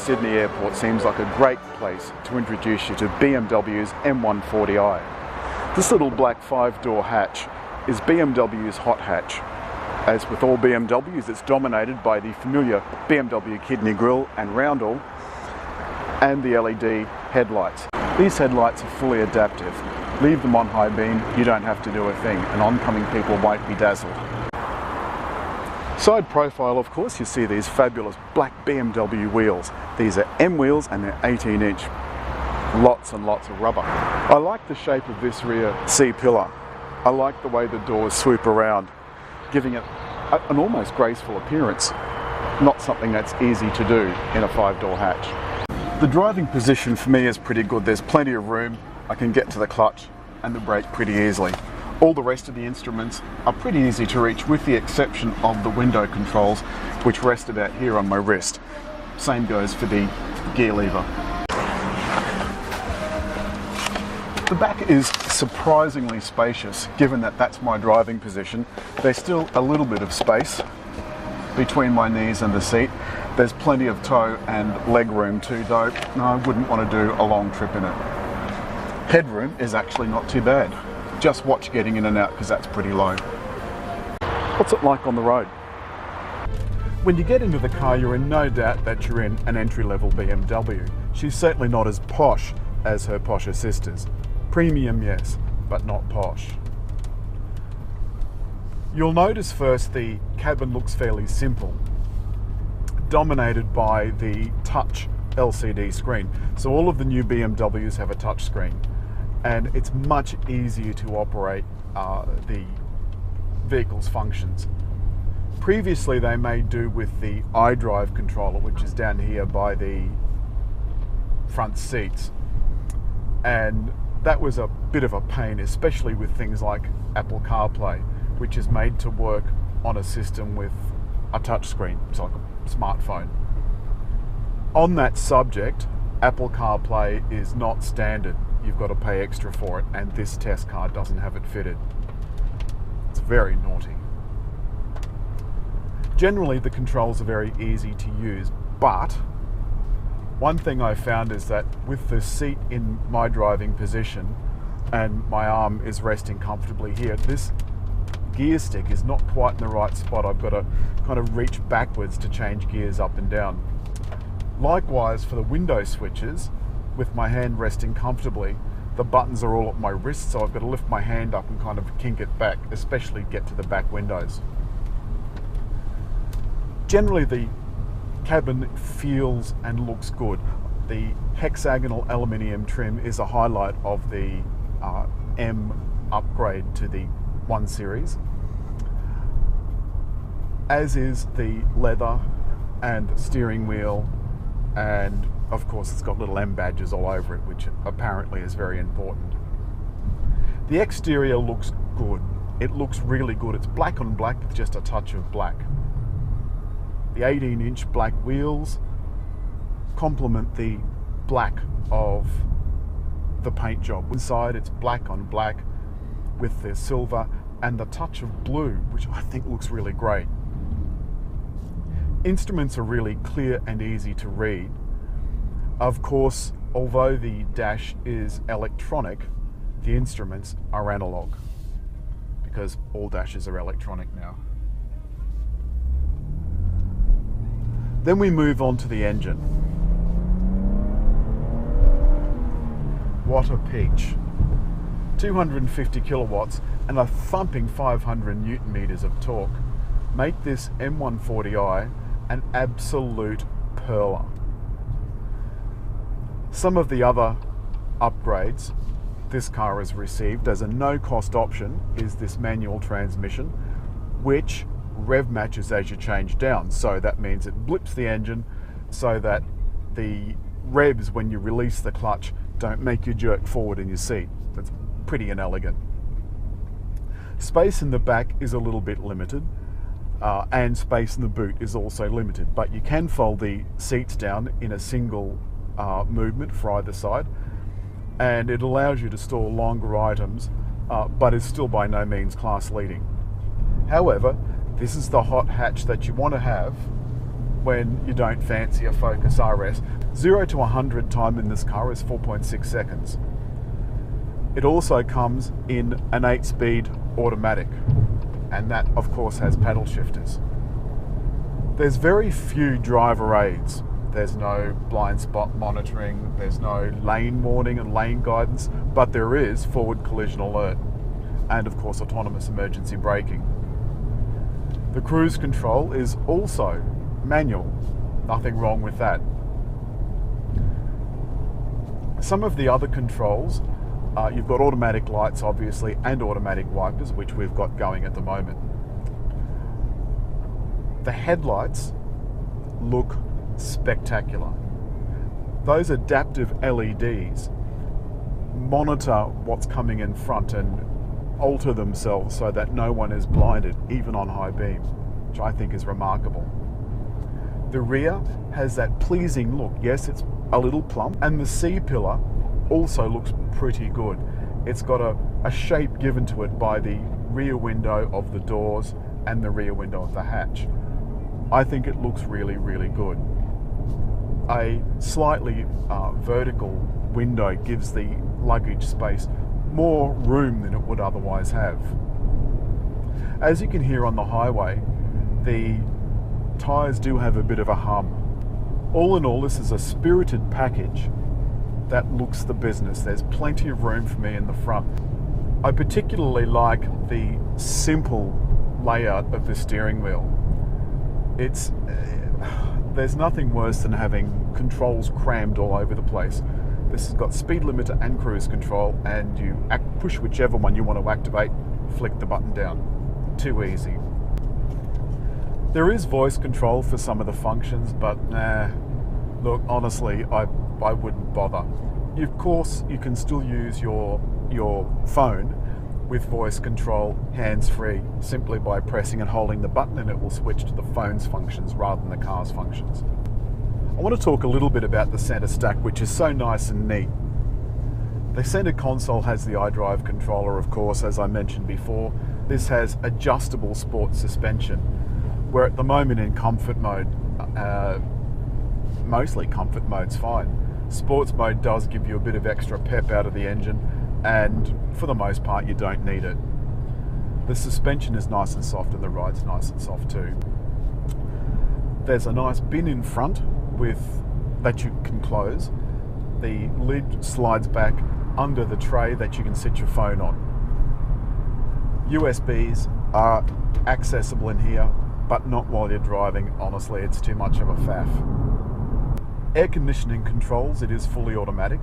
Sydney Airport seems like a great place to introduce you to BMW's M140i. This little black 5-door hatch is BMW's hot hatch. As with all BMWs, it's dominated by the familiar BMW kidney grille and roundel and the LED headlights. These headlights are fully adaptive. Leave them on high beam, you don't have to do a thing, and oncoming people won't be dazzled. Side profile, of course, you see these fabulous black BMW wheels. These are M wheels and they're 18-inch. Lots and lots of rubber. I like the shape of this rear C-pillar. I like the way the doors swoop around, giving it an almost graceful appearance. Not something that's easy to do in a 5-door hatch. The driving position for me is pretty good. There's plenty of room. I can get to the clutch and the brake pretty easily. All the rest of the instruments are pretty easy to reach, with the exception of the window controls, which rest about here on my wrist. Same goes for the gear lever. The back is surprisingly spacious, given that that's my driving position. There's still a little bit of space between my knees and the seat. There's plenty of toe and leg room too, though I wouldn't want to do a long trip in it. Headroom is actually not too bad. Just watch getting in and out because that's pretty low. What's it like on the road? When you get into the car, you're in no doubt that you're in an entry-level BMW. She's certainly not as posh as her posher sisters. Premium, yes, but not posh. You'll notice first the cabin looks fairly simple, dominated by the touch LCD screen. So all of the new BMWs have a touch screen, and it's much easier to operate the vehicle's functions. Previously they made do with the iDrive controller, which is down here by the front seats, and that was a bit of a pain, especially with things like Apple CarPlay, which is made to work on a system with a touch screen, so like a smartphone. On that subject, Apple CarPlay is not standard. You've got to pay extra for it, and this test car doesn't have it fitted. It's very naughty. Generally, the controls are very easy to use, but one thing I found is that with the seat in my driving position and my arm is resting comfortably here, this gear stick is not quite in the right spot. I've got to kind of reach backwards to change gears up and down. Likewise, for the window switches, with my hand resting comfortably, the buttons are all at my wrist, so I've got to lift my hand up and kind of kink it back, especially get to the back windows. Generally, the cabin feels and looks good. The hexagonal aluminium trim is a highlight of the M upgrade to the 1 Series, as is the leather and steering wheel, and of course it's got little M badges all over it, which apparently is very important. The exterior looks good. It looks really good. It's black on black with just a touch of black. The 18-inch black wheels complement the black of the paint job. Inside it's black on black with the silver and the touch of blue, which I think looks really great. Instruments are really clear and easy to read. Of course, although the dash is electronic, the instruments are analog, because all dashes are electronic now. Then we move on to the engine. What a peach. 250 kilowatts and a thumping 500 Newton meters of torque make this M140i an absolute pearler. Some of the other upgrades this car has received as a no-cost option is this manual transmission, which rev matches as you change down. So that means it blips the engine so that the revs when you release the clutch don't make you jerk forward in your seat. That's pretty inelegant. Space in the back is a little bit limited, and space in the boot is also limited, but you can fold the seats down in a single movement for either side, and it allows you to store longer items, but is still by no means class leading. However, this is the hot hatch that you want to have when you don't fancy a Focus RS. 0 to 100 time in this car is 4.6 seconds. It also comes in an 8-speed automatic, and that of course has paddle shifters. There's very few driver aids. There's no blind spot monitoring, there's no lane warning and lane guidance, but there is forward collision alert and of course autonomous emergency braking. The cruise control is also manual, nothing wrong with that. Some of the other controls, you've got automatic lights obviously and automatic wipers, which we've got going at the moment. The headlights look spectacular. Those adaptive LEDs monitor what's coming in front and alter themselves so that no one is blinded, even on high beam, which I think is remarkable. The rear has that pleasing look. Yes, it's a little plump, and the C-pillar also looks pretty good. It's got a shape given to it by the rear window of the doors and the rear window of the hatch. I think it looks really, really good. A slightly vertical window gives the luggage space more room than it would otherwise have. As you can hear on the highway, the tyres do have a bit of a hum. All in all, this is a spirited package that looks the business. There's plenty of room for me in the front. I particularly like the simple layout of the steering wheel. There's nothing worse than having controls crammed all over the place. This has got speed limiter and cruise control, and you push whichever one you want to activate, flick the button down. Too easy. There is voice control for some of the functions, but look, honestly, I wouldn't bother. Of course, you can still use your phone with voice control hands-free simply by pressing and holding the button, and it will switch to the phone's functions rather than the car's functions. I want to talk a little bit about the center stack, which is so nice and neat. The center console has the iDrive controller, of course, as I mentioned before. This has adjustable sport suspension. We're at the moment in comfort mode. Mostly comfort mode's fine. Sports mode does give you a bit of extra pep out of the engine, and for the most part you don't need it. The suspension is nice and soft, and the ride's nice and soft too. There's a nice bin in front that you can close. The lid slides back under the tray that you can sit your phone on. USBs are accessible in here, but not while you're driving. Honestly, it's too much of a faff. Air conditioning controls, it is fully automatic,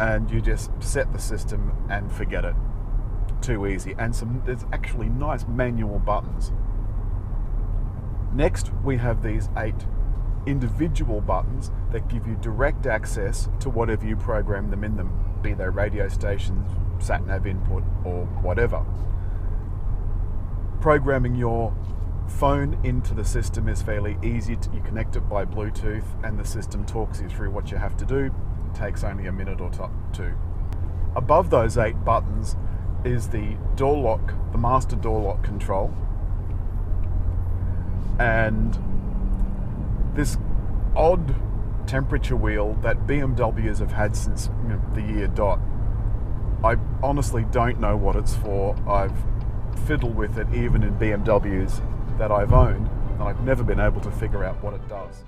and you just set the system and forget it. Too easy. And there's actually nice manual buttons. Next, we have these 8 individual buttons that give you direct access to whatever you program them in them, be they radio stations, sat-nav input, or whatever. Programming your phone into the system is fairly easy. You connect it by Bluetooth and the system talks you through what you have to do. It takes only a minute or two. Above those 8 buttons is the door lock, the master door lock control, and this odd temperature wheel that BMWs have had since the year dot. I honestly don't know what it's for. I've fiddled with it even in BMWs that I've owned, and I've never been able to figure out what it does.